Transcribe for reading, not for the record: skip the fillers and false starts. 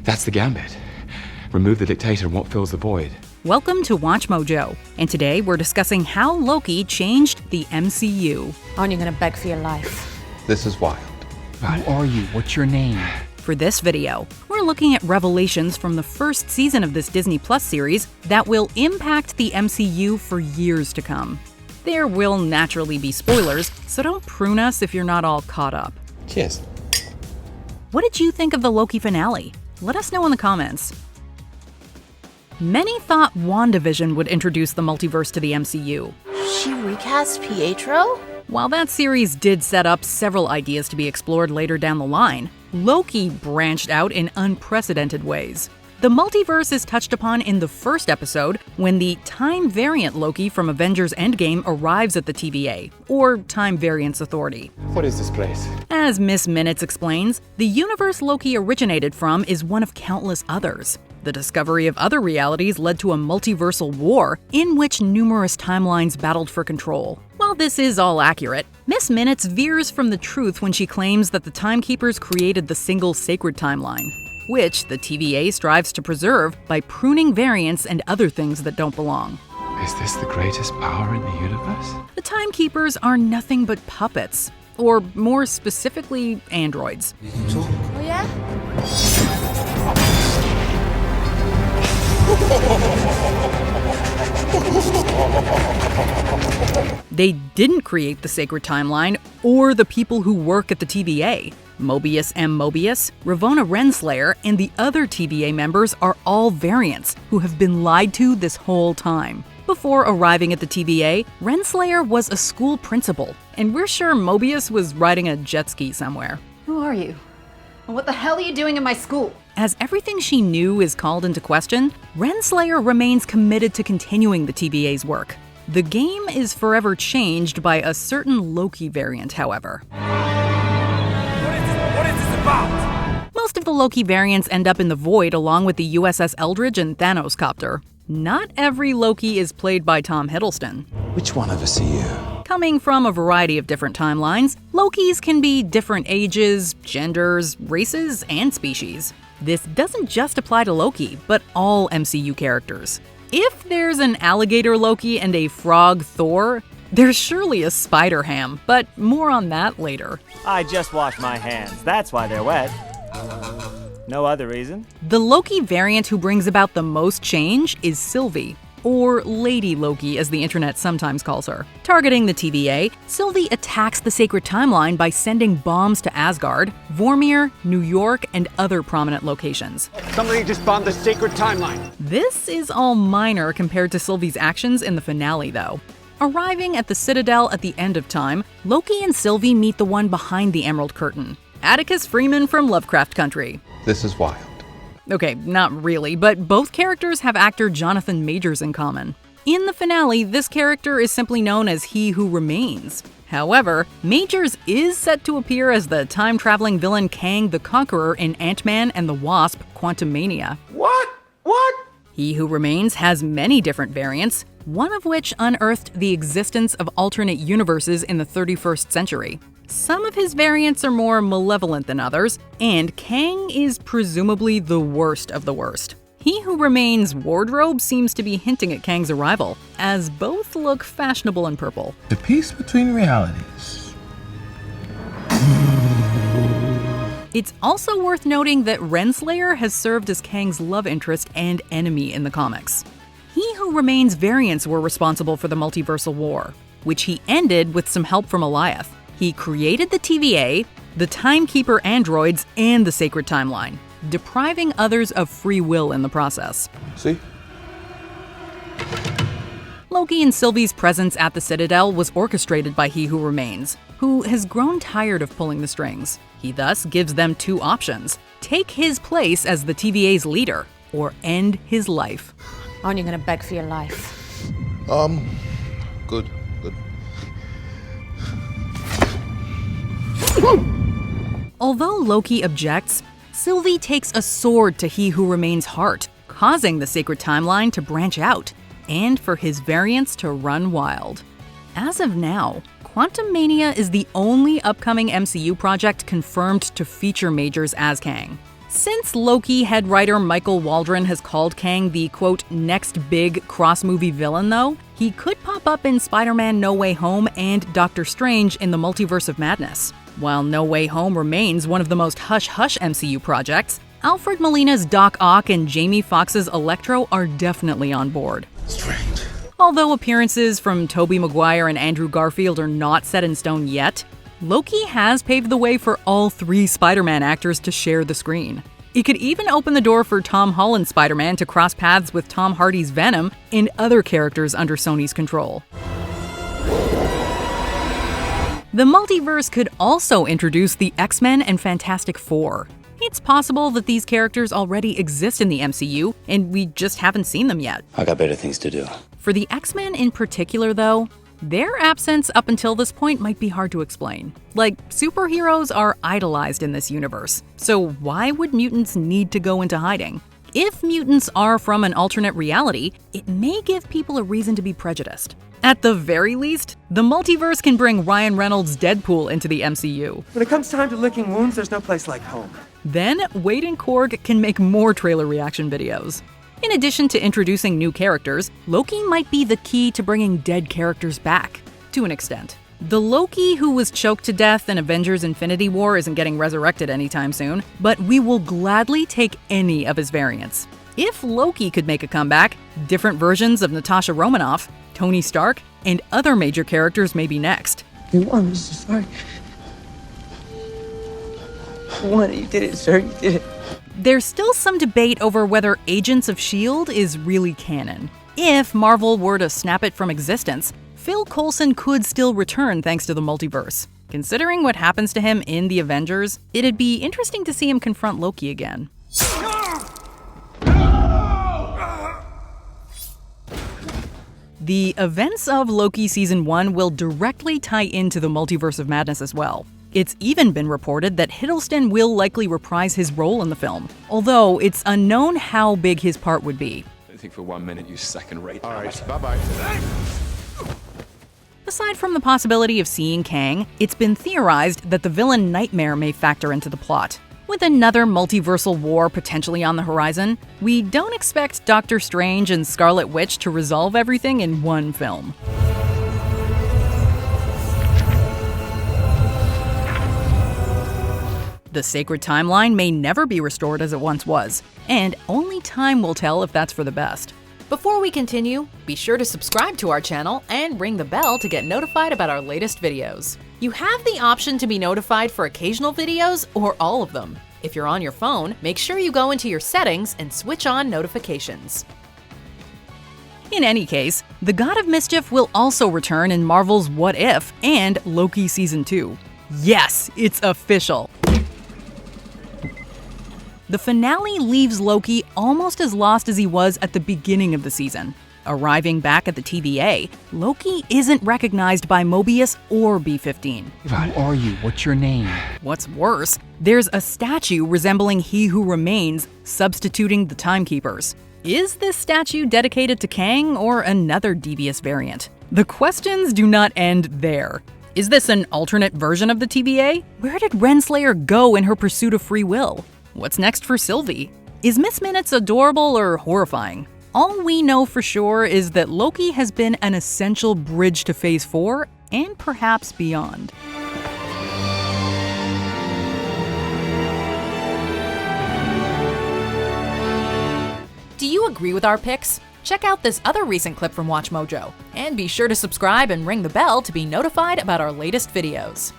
That's the gambit. Remove the dictator and what fills the void. Welcome to WatchMojo, and today we're discussing how Loki changed the MCU. Aren't you gonna beg for your life? This is wild. Who are you? What's your name? For this video, we're looking at revelations from the first season of this Disney Plus series that will impact the MCU for years to come. There will naturally be spoilers, so don't prune us if you're not all caught up. Cheers. What did you think of the Loki finale? Let us know in the comments. Many thought WandaVision would introduce the multiverse to the MCU. She recast Pietro? While that series did set up several ideas to be explored later down the line, Loki branched out in unprecedented ways. The multiverse is touched upon in the first episode when the Time Variant Loki from Avengers Endgame arrives at the TVA, or Time Variance Authority. What is this place? As Miss Minutes explains, the universe Loki originated from is one of countless others. The discovery of other realities led to a multiversal war in which numerous timelines battled for control. While this is all accurate, Miss Minutes veers from the truth when she claims that the Timekeepers created the single sacred timeline, which the TVA strives to preserve by pruning variants and other things that don't belong. Is this the greatest power in the universe? The Timekeepers are nothing but puppets, or more specifically, androids. Oh yeah? They didn't create the sacred timeline or the people who work at the TVA. Mobius M. Mobius, Ravonna Renslayer, and the other TVA members are all variants who have been lied to this whole time. Before arriving at the TVA, Renslayer was a school principal, and we're sure Mobius was riding a jet ski somewhere. Who are you? And what the hell are you doing in my school? As everything she knew is called into question, Renslayer remains committed to continuing the TVA's work. The game is forever changed by a certain Loki variant, however. What is this about? Most of the Loki variants end up in the void along with the USS Eldridge and Thanos copter. Not every Loki is played by Tom Hiddleston. Which one of us are you? Coming from a variety of different timelines, Lokis can be different ages, genders, races, and species. This doesn't just apply to Loki, but all MCU characters. If there's an alligator Loki and a frog Thor, there's surely a spider Ham, but more on that later. I just washed my hands. That's why they're wet. No other reason. The Loki variant who brings about the most change is Sylvie, or Lady Loki as the internet sometimes calls her. Targeting the TVA, Sylvie attacks the sacred timeline by sending bombs to Asgard, Vormir, New York, and other prominent locations. Somebody just bombed the sacred timeline. This is all minor compared to Sylvie's actions in the finale, though. Arriving at the Citadel at the end of time, Loki and Sylvie meet the one behind the Emerald Curtain, Atticus Freeman from Lovecraft Country. This is wild. Okay, not really, but both characters have actor Jonathan Majors in common. In the finale, this character is simply known as He Who Remains. However, Majors is set to appear as the time-traveling villain Kang the Conqueror in Ant-Man and the Wasp: Quantumania. What? He Who Remains has many different variants, one of which unearthed the existence of alternate universes in the 31st century. Some of his variants are more malevolent than others, and Kang is presumably the worst of the worst. He Who Remains' wardrobe seems to be hinting at Kang's arrival, as both look fashionable in purple. The peace between realities. It's also worth noting that Renslayer has served as Kang's love interest and enemy in the comics. He Who Remains' variants were responsible for the multiversal war, which he ended with some help from Eliath. He created the TVA, the Timekeeper androids, and the sacred timeline, depriving others of free will in the process. See? Loki and Sylvie's presence at the Citadel was orchestrated by He Who Remains, who has grown tired of pulling the strings. He thus gives them two options: take his place as the TVA's leader, or end his life. Aren't you gonna beg for your life? Good. Although Loki objects, Sylvie takes a sword to He Who Remains' heart, causing the sacred timeline to branch out, and for his variants to run wild. As of now, Quantumania is the only upcoming MCU project confirmed to feature Majors as Kang. Since Loki head writer Michael Waldron has called Kang the, quote, next big cross-movie villain, though, he could pop up in Spider-Man No Way Home and Doctor Strange in the Multiverse of Madness. While No Way Home remains one of the most hush-hush MCU projects, Alfred Molina's Doc Ock and Jamie Foxx's Electro are definitely on board. Strange. Although appearances from Tobey Maguire and Andrew Garfield are not set in stone yet, Loki has paved the way for all 3 Spider-Man actors to share the screen. It could even open the door for Tom Holland's Spider-Man to cross paths with Tom Hardy's Venom and other characters under Sony's control. The multiverse could also introduce the X-Men and Fantastic Four. It's possible that these characters already exist in the MCU, and we just haven't seen them yet. I got better things to do. For the X-Men in particular, though, their absence up until this point might be hard to explain. Like, superheroes are idolized in this universe, so why would mutants need to go into hiding? If mutants are from an alternate reality, it may give people a reason to be prejudiced. At the very least, the multiverse can bring Ryan Reynolds' Deadpool into the MCU. When it comes time to licking wounds, there's no place like home. Then, Wade and Korg can make more trailer reaction videos. In addition to introducing new characters, Loki might be the key to bringing dead characters back, to an extent. The Loki who was choked to death in Avengers Infinity War isn't getting resurrected anytime soon, but we will gladly take any of his variants. If Loki could make a comeback, different versions of Natasha Romanoff, Tony Stark, and other major characters may be next. You won, Mr. Stark. You won. You did it, sir. You did it. There's still some debate over whether Agents of S.H.I.E.L.D. is really canon. If Marvel were to snap it from existence, Phil Coulson could still return thanks to the multiverse. Considering what happens to him in The Avengers, it'd be interesting to see him confront Loki again. The events of Loki Season 1 will directly tie into the Multiverse of Madness as well. It's even been reported that Hiddleston will likely reprise his role in the film, although it's unknown how big his part would be. I don't think for 1 minute you second-rate. All right, bye-bye. Aside from the possibility of seeing Kang, it's been theorized that the villain Nightmare may factor into the plot. With another multiversal war potentially on the horizon, we don't expect Doctor Strange and Scarlet Witch to resolve everything in one film. The sacred timeline may never be restored as it once was, and only time will tell if that's for the best. Before we continue, be sure to subscribe to our channel and ring the bell to get notified about our latest videos. You have the option to be notified for occasional videos or all of them. If you're on your phone, make sure you go into your settings and switch on notifications. In any case, the God of Mischief will also return in Marvel's What If and Loki Season 2. Yes, it's official! The finale leaves Loki almost as lost as he was at the beginning of the season. Arriving back at the TVA, Loki isn't recognized by Mobius or B-15. Who are you? What's your name? What's worse, there's a statue resembling He Who Remains, substituting the Timekeepers. Is this statue dedicated to Kang or another devious variant? The questions do not end there. Is this an alternate version of the TVA? Where did Renslayer go in her pursuit of free will? What's next for Sylvie? Is Miss Minutes adorable or horrifying? All we know for sure is that Loki has been an essential bridge to Phase 4 and perhaps beyond. Do you agree with our picks? Check out this other recent clip from WatchMojo, and be sure to subscribe and ring the bell to be notified about our latest videos.